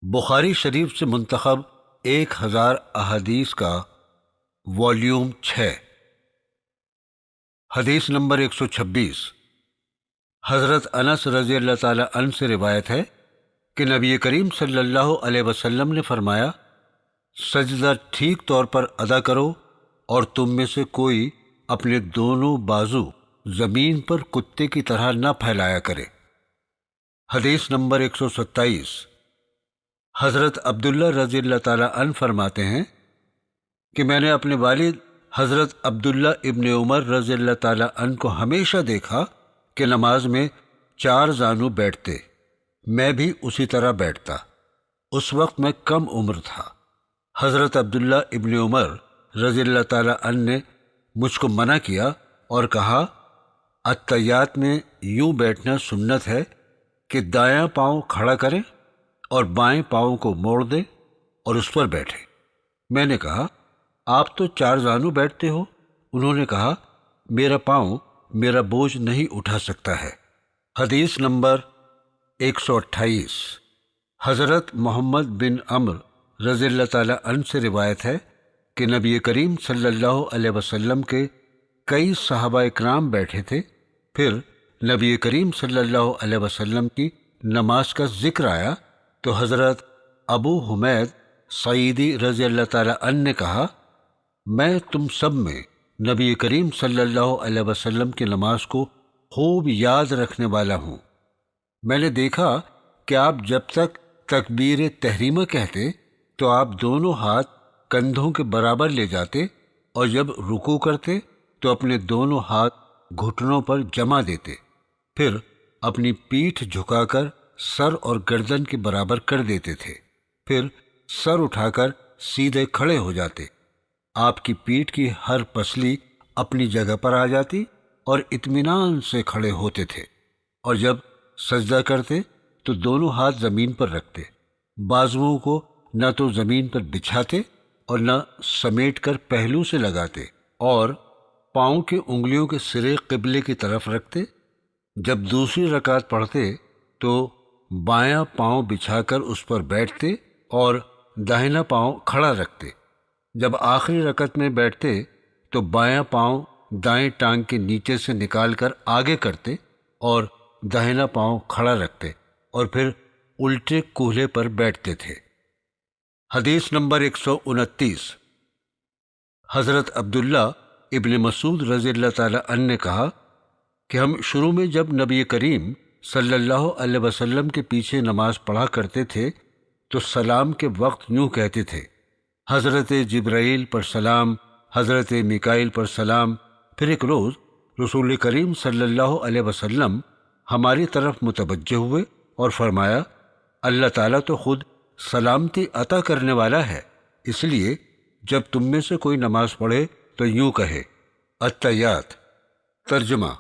بخاری شریف سے منتخب 1000 احادیث کا والیوم 6، حدیث نمبر 126۔ حضرت انس رضی اللہ تعالی عنہ سے روایت ہے کہ نبی کریم صلی اللہ علیہ وسلم نے فرمایا، سجدہ ٹھیک طور پر ادا کرو اور تم میں سے کوئی اپنے دونوں بازو زمین پر کتے کی طرح نہ پھیلایا کرے۔ حدیث نمبر 127۔ حضرت عبداللہ رضی اللہ تعالیٰ عنہ فرماتے ہیں کہ میں نے اپنے والد حضرت عبداللہ ابن عمر رضی اللہ تعالیٰ عنہ کو ہمیشہ دیکھا کہ نماز میں 4 زانو بیٹھتے، میں بھی اسی طرح بیٹھتا۔ اس وقت میں کم عمر تھا۔ حضرت عبداللہ ابن عمر رضی اللہ تعالیٰ عنہ نے مجھ کو منع کیا اور کہا، اتحیات میں یوں بیٹھنا سنت ہے کہ دایاں پاؤں کھڑا کریں اور بائیں پاؤں کو موڑ دیں اور اس پر بیٹھے۔ میں نے کہا، آپ تو 4 زانو بیٹھتے ہو؟ انہوں نے کہا، میرا پاؤں میرا بوجھ نہیں اٹھا سکتا ہے۔ حدیث نمبر 128۔ حضرت محمد بن عمرو رضی اللہ تعالی عنہ سے روایت ہے کہ نبی کریم صلی اللہ علیہ وسلم کے کئی صحابہ اکرام بیٹھے تھے، پھر نبی کریم صلی اللہ علیہ وسلم کی نماز کا ذکر آیا تو حضرت ابو حمید سعیدی رضی اللہ تعالی عنہ نے کہا، میں تم سب میں نبی کریم صلی اللہ علیہ وسلم کی نماز کو خوب یاد رکھنے والا ہوں۔ میں نے دیکھا کہ آپ جب تک تکبیر تحریمہ کہتے تو آپ دونوں ہاتھ کندھوں کے برابر لے جاتے اور جب رکوع کرتے تو اپنے دونوں ہاتھ گھٹنوں پر جما دیتے، پھر اپنی پیٹھ جھکا کر سر اور گردن کے برابر کر دیتے تھے، پھر سر اٹھا کر سیدھے کھڑے ہو جاتے۔ آپ کی پیٹھ کی ہر پسلی اپنی جگہ پر آ جاتی اور اطمینان سے کھڑے ہوتے تھے، اور جب سجدہ کرتے تو دونوں ہاتھ زمین پر رکھتے، بازوؤں کو نہ تو زمین پر بچھاتے اور نہ سمیٹ کر پہلو سے لگاتے، اور پاؤں کی انگلیوں کے سرے قبلے کی طرف رکھتے۔ جب دوسری رکعت پڑھتے تو بایاں پاؤں بچھا کر اس پر بیٹھتے اور داہنا پاؤں کھڑا رکھتے۔ جب آخری رکعت میں بیٹھتے تو بایاں پاؤں دائیں ٹانگ کے نیچے سے نکال کر آگے کرتے اور داہنا پاؤں کھڑا رکھتے اور پھر الٹے کولہے پر بیٹھتے تھے۔ حدیث نمبر 129۔ حضرت عبداللہ ابن مسعود رضی اللہ تعالی عنہ نے کہا کہ ہم شروع میں جب نبی کریم صلی اللہ علیہ وسلم کے پیچھے نماز پڑھا کرتے تھے تو سلام کے وقت یوں کہتے تھے، حضرت جبرائیل پر سلام، حضرت میکائیل پر سلام۔ پھر ایک روز رسول کریم صلی اللہ علیہ وسلم ہماری طرف متوجہ ہوئے اور فرمایا، اللہ تعالیٰ تو خود سلامتی عطا کرنے والا ہے، اس لیے جب تم میں سے کوئی نماز پڑھے تو یوں کہے، التحیات۔ ترجمہ: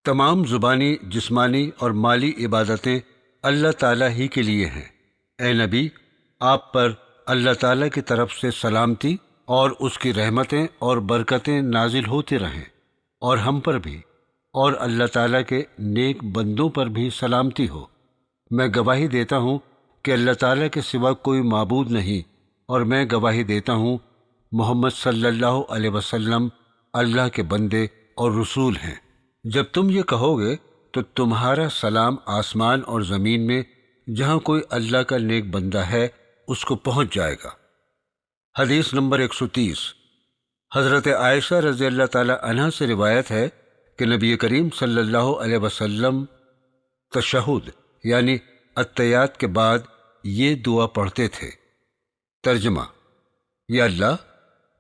تمام زبانی، جسمانی اور مالی عبادتیں اللہ تعالیٰ ہی کے لیے ہیں۔ اے نبی، آپ پر اللہ تعالیٰ کی طرف سے سلامتی اور اس کی رحمتیں اور برکتیں نازل ہوتی رہیں، اور ہم پر بھی اور اللہ تعالیٰ کے نیک بندوں پر بھی سلامتی ہو۔ میں گواہی دیتا ہوں کہ اللہ تعالیٰ کے سوا کوئی معبود نہیں، اور میں گواہی دیتا ہوں محمد صلی اللہ علیہ وسلم اللہ کے بندے اور رسول ہیں۔ جب تم یہ کہو گے تو تمہارا سلام آسمان اور زمین میں جہاں کوئی اللہ کا نیک بندہ ہے اس کو پہنچ جائے گا۔ حدیث نمبر 130۔ حضرت عائشہ رضی اللہ تعالی عنہا سے روایت ہے کہ نبی کریم صلی اللہ علیہ وسلم تشہد یعنی اتحیات کے بعد یہ دعا پڑھتے تھے۔ ترجمہ: یا اللہ،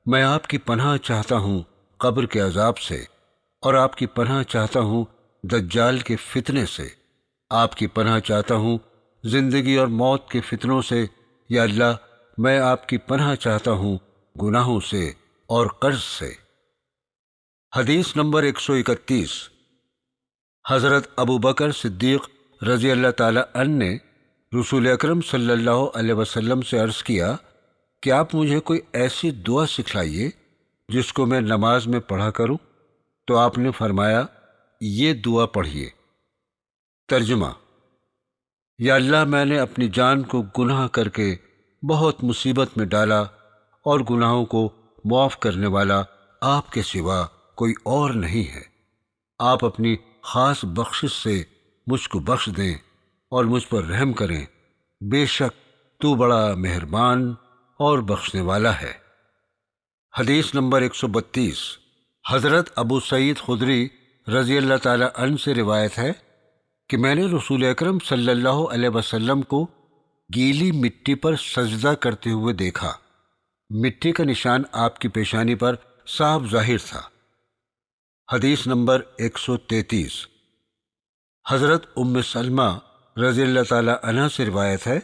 میں آپ کی پناہ چاہتا ہوں قبر کے عذاب سے، اور آپ کی پناہ چاہتا ہوں دجال کے فتنے سے، آپ کی پناہ چاہتا ہوں زندگی اور موت کے فتنوں سے۔ یا اللہ، میں آپ کی پناہ چاہتا ہوں گناہوں سے اور قرض سے۔ حدیث نمبر 131۔ حضرت ابو بکر صدیق رضی اللہ تعالی عنہ نے رسول اکرم صلی اللہ علیہ وسلم سے عرض کیا کہ آپ مجھے کوئی ایسی دعا سکھلائیے جس کو میں نماز میں پڑھا کروں، تو آپ نے فرمایا، یہ دعا پڑھیے۔ ترجمہ: یا اللہ میں نے اپنی جان کو گناہ کر کے بہت مصیبت میں ڈالا، اور گناہوں کو معاف کرنے والا آپ کے سوا کوئی اور نہیں ہے۔ آپ اپنی خاص بخشش سے مجھ کو بخش دیں اور مجھ پر رحم کریں، بے شک تو بڑا مہربان اور بخشنے والا ہے۔ حدیث نمبر 132۔ حضرت ابو سعید خدری رضی اللہ تعالی عنہ سے روایت ہے کہ میں نے رسول اکرم صلی اللہ علیہ وسلم کو گیلی مٹی پر سجدہ کرتے ہوئے دیکھا۔ مٹی کا نشان آپ کی پیشانی پر صاف ظاہر تھا۔ حدیث نمبر 133۔ حضرت ام سلمہ رضی اللہ تعالی عنہ سے روایت ہے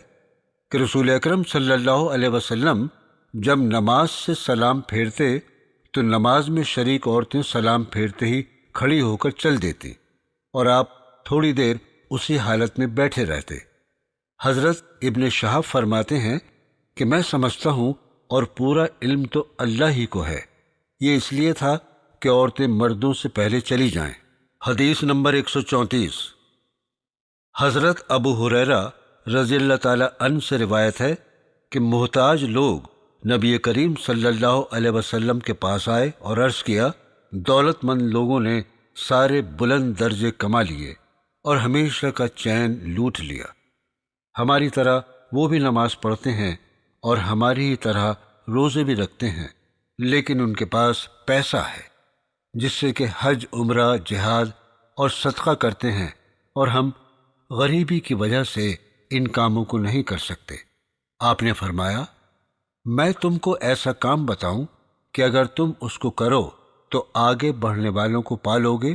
کہ رسول اکرم صلی اللہ علیہ وسلم جب نماز سے سلام پھیرتے تو نماز میں شریک عورتیں سلام پھیرتے ہی کھڑی ہو کر چل دیتی اور آپ تھوڑی دیر اسی حالت میں بیٹھے رہتے۔ حضرت ابن شہاب فرماتے ہیں کہ میں سمجھتا ہوں اور پورا علم تو اللہ ہی کو ہے، یہ اس لیے تھا کہ عورتیں مردوں سے پہلے چلی جائیں۔ حدیث نمبر 134۔ حضرت ابو ہریرہ رضی اللہ تعالی عنہ سے روایت ہے کہ محتاج لوگ نبی کریم صلی اللہ علیہ وسلم کے پاس آئے اور عرض کیا، دولت مند لوگوں نے سارے بلند درجے کما لیے اور ہمیشہ کا چین لوٹ لیا۔ ہماری طرح وہ بھی نماز پڑھتے ہیں اور ہماری ہی طرح روزے بھی رکھتے ہیں، لیکن ان کے پاس پیسہ ہے جس سے کہ حج، عمرہ، جہاد اور صدقہ کرتے ہیں، اور ہم غریبی کی وجہ سے ان کاموں کو نہیں کر سکتے۔ آپ نے فرمایا، میں تم کو ایسا کام بتاؤں کہ اگر تم اس کو کرو تو آگے بڑھنے والوں کو پالو گے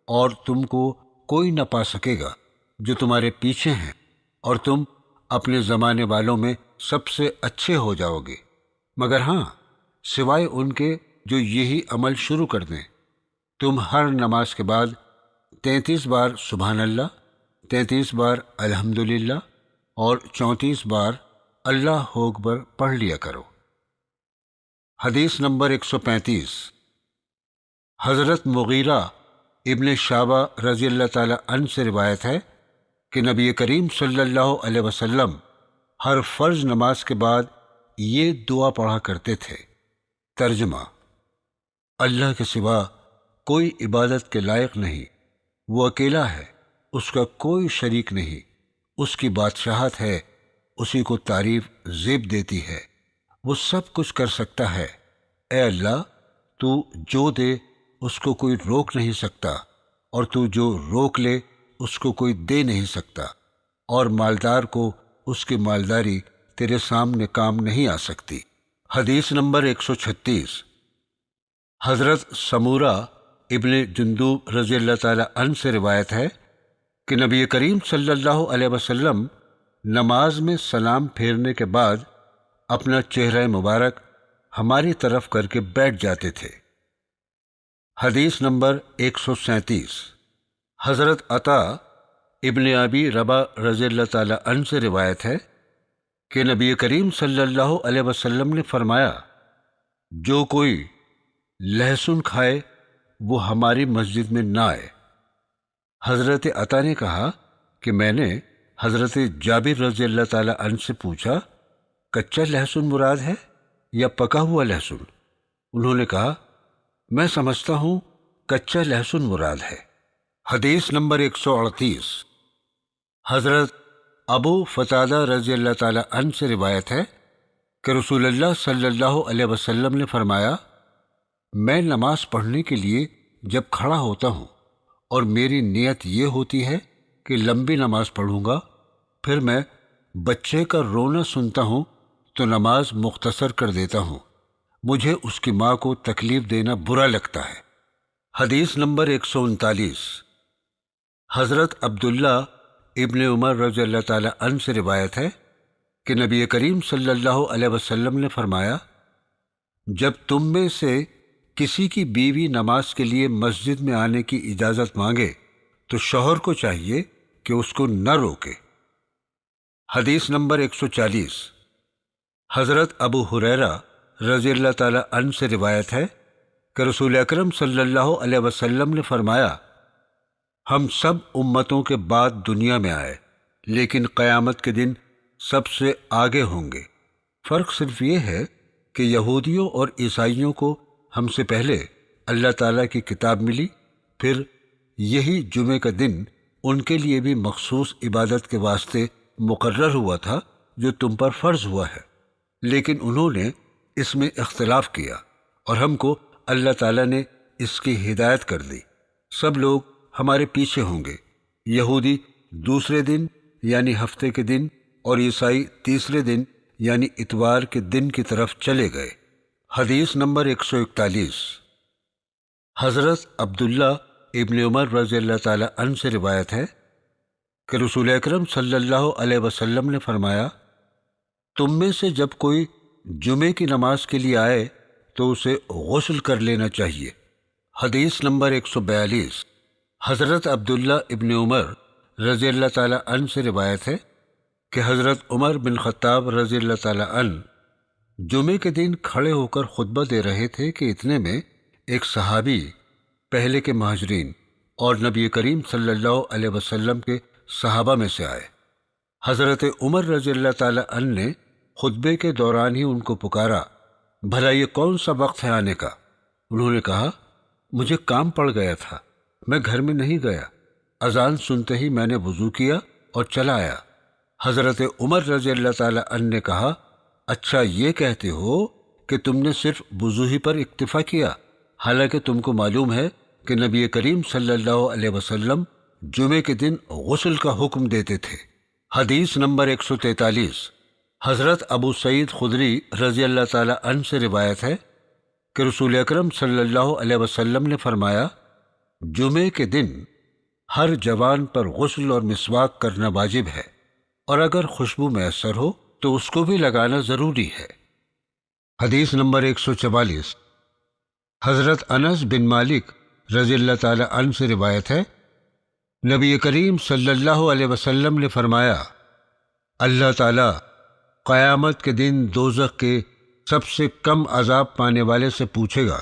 اور تم کو کوئی نہ پا سکے گا جو تمہارے پیچھے ہیں، اور تم اپنے زمانے والوں میں سب سے اچھے ہو جاؤ گے، مگر ہاں سوائے ان کے جو یہی عمل شروع کر دیں۔ تم ہر نماز کے بعد 33 بار سبحان اللہ، 33 بار الحمدللہ اور 34 بار اللہ اکبر پڑھ لیا کرو۔ حدیث نمبر 135۔ حضرت مغیرہ ابن شعبہ رضی اللہ تعالی عنہ سے روایت ہے کہ نبی کریم صلی اللہ علیہ وسلم ہر فرض نماز کے بعد یہ دعا پڑھا کرتے تھے۔ ترجمہ: اللہ کے سوا کوئی عبادت کے لائق نہیں، وہ اکیلا ہے، اس کا کوئی شریک نہیں، اس کی بادشاہت ہے، اسی کو تعریف زیب دیتی ہے، وہ سب کچھ کر سکتا ہے۔ اے اللہ، تو جو دے اس کو کوئی روک نہیں سکتا، اور تو جو روک لے اس کو کوئی دے نہیں سکتا، اور مالدار کو اس کی مالداری تیرے سامنے کام نہیں آ سکتی۔ حدیث نمبر 136۔ حضرت سمورہ ابن جندوب رضی اللہ تعالی عنہ سے روایت ہے کہ نبی کریم صلی اللہ علیہ وسلم نماز میں سلام پھیرنے کے بعد اپنا چہرہ مبارک ہماری طرف کر کے بیٹھ جاتے تھے۔ حدیث نمبر 137۔ حضرت عطا ابن ابی رباح رضی اللہ تعالی عنہ سے روایت ہے کہ نبی کریم صلی اللہ علیہ وسلم نے فرمایا، جو کوئی لہسن کھائے وہ ہماری مسجد میں نہ آئے۔ حضرت عطا نے کہا کہ میں نے حضرت جابر رضی اللہ تعالی عنہ سے پوچھا، کچا لہسن مراد ہے یا پکا ہوا لہسن؟ انہوں نے کہا، میں سمجھتا ہوں کچا لہسن مراد ہے۔ حدیث نمبر 138۔ حضرت ابو قتادہ رضی اللہ تعالی عنہ سے روایت ہے کہ رسول اللہ صلی اللہ علیہ وسلم نے فرمایا، میں نماز پڑھنے کے لیے جب کھڑا ہوتا ہوں اور میری نیت یہ ہوتی ہے کہ لمبی نماز پڑھوں گا، پھر میں بچے کا رونا سنتا ہوں تو نماز مختصر کر دیتا ہوں، مجھے اس کی ماں کو تکلیف دینا برا لگتا ہے۔ حدیث نمبر 139۔ حضرت عبداللہ ابن عمر رضی اللہ تعالی عنہ سے روایت ہے کہ نبی کریم صلی اللہ علیہ وسلم نے فرمایا، جب تم میں سے کسی کی بیوی نماز کے لیے مسجد میں آنے کی اجازت مانگے تو شوہر کو چاہیے کہ اس کو نہ روکے۔ حدیث نمبر 140۔ حضرت ابو ہریرہ رضی اللہ تعالی عنہ سے روایت ہے کہ رسول اکرم صلی اللہ علیہ وسلم نے فرمایا، ہم سب امتوں کے بعد دنیا میں آئے، لیکن قیامت کے دن سب سے آگے ہوں گے۔ فرق صرف یہ ہے کہ یہودیوں اور عیسائیوں کو ہم سے پہلے اللہ تعالیٰ کی کتاب ملی، پھر یہی جمعے کا دن ان کے لیے بھی مخصوص عبادت کے واسطے مقرر ہوا تھا جو تم پر فرض ہوا ہے، لیکن انہوں نے اس میں اختلاف کیا اور ہم کو اللہ تعالیٰ نے اس کی ہدایت کر دی۔ سب لوگ ہمارے پیچھے ہوں گے، یہودی دوسرے دن یعنی ہفتے کے دن اور عیسائی تیسرے دن یعنی اتوار کے دن کی طرف چلے گئے۔ حدیث نمبر 141۔ حضرت عبداللہ ابن عمر رضی اللہ تعالی عنہ سے روایت ہے کہ رسول اکرم صلی اللہ علیہ وسلم نے فرمایا، تم میں سے جب کوئی جمعے کی نماز کے لیے آئے تو اسے غسل کر لینا چاہیے۔ حدیث نمبر 142۔ حضرت عبداللہ ابن عمر رضی اللہ تعالی عنہ سے روایت ہے کہ حضرت عمر بن خطاب رضی اللہ تعالی عنہ جمعے کے دن کھڑے ہو کر خطبہ دے رہے تھے کہ اتنے میں ایک صحابی پہلے کے مہاجرین اور نبی کریم صلی اللہ علیہ وسلم کے صحابہ میں سے آئے۔ حضرت عمر رضی اللہ تعالی عنہ نے خطبے کے دوران ہی ان کو پکارا، بھلا یہ کون سا وقت ہے آنے کا؟ انہوں نے کہا، مجھے کام پڑ گیا تھا، میں گھر میں نہیں گیا۔ اذان سنتے ہی میں نے وضو کیا اور چلا آیا۔ حضرت عمر رضی اللہ تعالی عنہ نے کہا، اچھا یہ کہتے ہو کہ تم نے صرف وضو ہی پر اکتفا کیا، حالانکہ تم کو معلوم ہے کہ نبی کریم صلی اللہ علیہ وسلم جمعے کے دن غسل کا حکم دیتے تھے۔ حدیث نمبر 143۔ حضرت ابو سعید خدری رضی اللہ تعالی عنہ سے روایت ہے کہ رسول اکرم صلی اللہ علیہ وسلم نے فرمایا، جمعے کے دن ہر جوان پر غسل اور مسواک کرنا واجب ہے، اور اگر خوشبو میسر ہو تو اس کو بھی لگانا ضروری ہے۔ حدیث نمبر 144۔ حضرت انس بن مالک رضی اللہ تعالی عنہ سے روایت ہے، نبی کریم صلی اللہ علیہ وسلم نے فرمایا، اللہ تعالی قیامت کے دن دوزخ کے سب سے کم عذاب پانے والے سے پوچھے گا،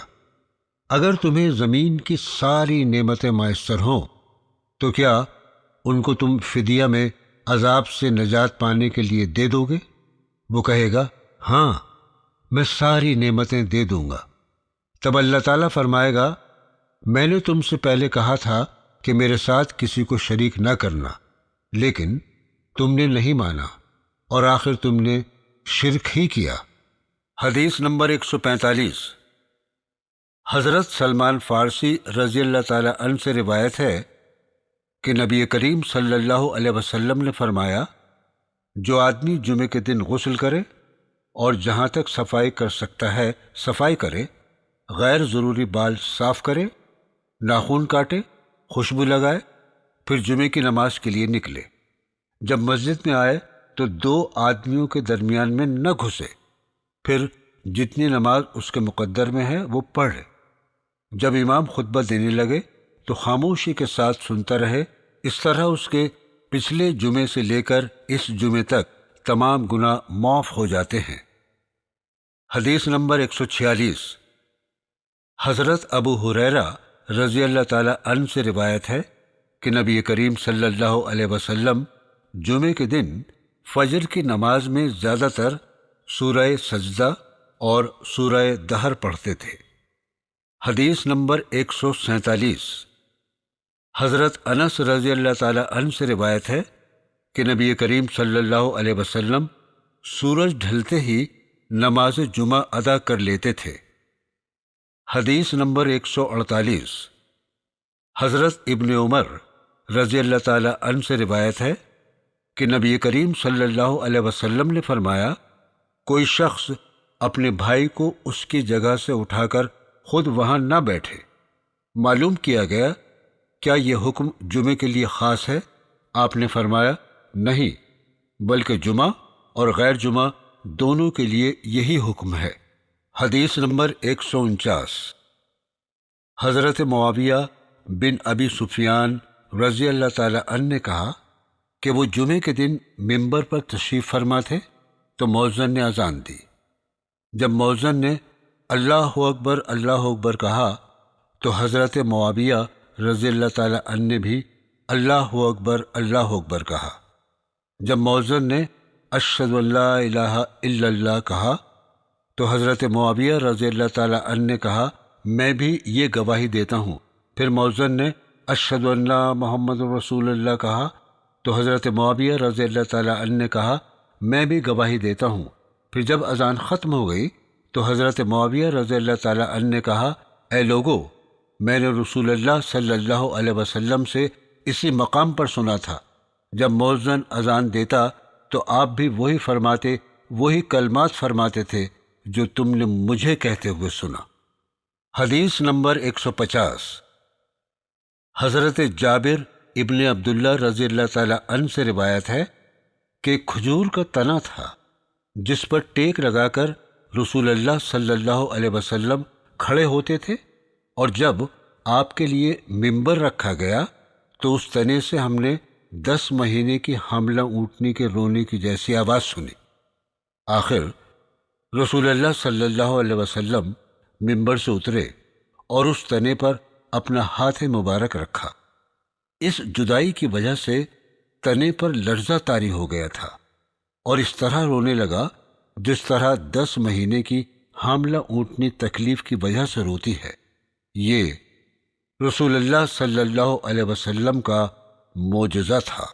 اگر تمہیں زمین کی ساری نعمتیں میسر ہوں تو کیا ان کو تم فدیہ میں عذاب سے نجات پانے کے لیے دے دو گے؟ وہ کہے گا، ہاں میں ساری نعمتیں دے دوں گا۔ تب اللہ تعالیٰ فرمائے گا، میں نے تم سے پہلے کہا تھا کہ میرے ساتھ کسی کو شریک نہ کرنا، لیکن تم نے نہیں مانا اور آخر تم نے شرک ہی کیا۔ حدیث نمبر 145۔ حضرت سلمان فارسی رضی اللہ تعالی عنہ سے روایت ہے کہ نبی کریم صلی اللہ علیہ وسلم نے فرمایا، جو آدمی جمعے کے دن غسل کرے اور جہاں تک صفائی کر سکتا ہے صفائی کرے، غیر ضروری بال صاف کرے، ناخن کاٹے، خوشبو لگائے، پھر جمعے کی نماز کے لیے نکلے، جب مسجد میں آئے تو 2 آدمیوں کے درمیان میں نہ گھسے، پھر جتنی نماز اس کے مقدر میں ہے وہ پڑھے، جب امام خطبہ دینے لگے تو خاموشی کے ساتھ سنتا رہے، اس طرح اس کے پچھلے جمعے سے لے کر اس جمعے تک تمام گناہ معاف ہو جاتے ہیں۔ حدیث نمبر 146۔ حضرت ابو ہریرہ رضی اللہ تعالی عنہ سے روایت ہے کہ نبی کریم صلی اللہ علیہ وسلم جمعے کے دن فجر کی نماز میں زیادہ تر سورہ سجدہ اور سورہ دہر پڑھتے تھے۔ حدیث نمبر 147۔ حضرت انس رضی اللہ تعالی عنہ سے روایت ہے کہ نبی کریم صلی اللہ علیہ وسلم سورج ڈھلتے ہی نماز جمعہ ادا کر لیتے تھے۔ حدیث نمبر 148۔ حضرت ابن عمر رضی اللہ تعالی عنہ سے روایت ہے کہ نبی کریم صلی اللہ علیہ وسلم نے فرمایا، کوئی شخص اپنے بھائی کو اس کی جگہ سے اٹھا کر خود وہاں نہ بیٹھے۔ معلوم کیا گیا، کیا یہ حکم جمعے کے لیے خاص ہے؟ آپ نے فرمایا، نہیں، بلکہ جمعہ اور غیر جمعہ دونوں کے لیے یہی حکم ہے۔ حدیث نمبر 149۔ حضرت معاویہ بن ابی سفیان رضی اللہ تعالی عنہ نے کہا کہ وہ جمعے کے دن ممبر پر تشریف فرما تھے تو مؤذن نے اذان دی۔ جب مؤذن نے اللہ اکبر کہا تو حضرت معاویہ رضی اللہ تعالی عنہ نے بھی اللہ اکبر کہا۔ جب مؤذن نے اشہد ان لا الہ الا اللہ کہا تو حضرت معاویہ رضی اللہ تعالیٰ عنہ نے کہا میں بھی یہ گواہی دیتا ہوں۔ پھر مؤذن نے اشہد ان لا محمد رسول اللہ کہا تو حضرت معاویہ رضی اللہ تعالیٰ عنہ نے کہا میں بھی گواہی دیتا ہوں۔ پھر جب اذان ختم ہو گئی تو حضرت معاویہ رضی اللہ تعالیٰ عنہ نے کہا اے لوگو، میں نے رسول اللہ صلی اللہ علیہ وسلم سے اسی مقام پر سنا تھا، جب مؤذن اذان دیتا تو آپ بھی وہی فرماتے، وہی کلمات فرماتے تھے جو تم نے مجھے کہتے ہوئے سنا۔ حدیث نمبر 150۔ حضرت جابر ابن عبداللہ رضی اللہ تعالیٰ عنہ سے روایت ہے کہ ایک کھجور کا تنا تھا جس پر ٹیک لگا کر رسول اللہ صلی اللہ علیہ وسلم کھڑے ہوتے تھے، اور جب آپ کے لیے ممبر رکھا گیا تو اس تنے سے ہم نے 10 مہینے کی حاملہ اونٹنی کے رونے کی جیسی آواز سنی۔ آخر رسول اللہ صلی اللہ علیہ وسلم ممبر سے اترے اور اس تنے پر اپنا ہاتھ مبارک رکھا۔ اس جدائی کی وجہ سے تنے پر لرزہ طاری ہو گیا تھا اور اس طرح رونے لگا جس طرح 10 مہینے کی حاملہ اونٹنی تکلیف کی وجہ سے روتی ہے۔ یہ رسول اللہ صلی اللہ علیہ وسلم کا معجزہ تھا۔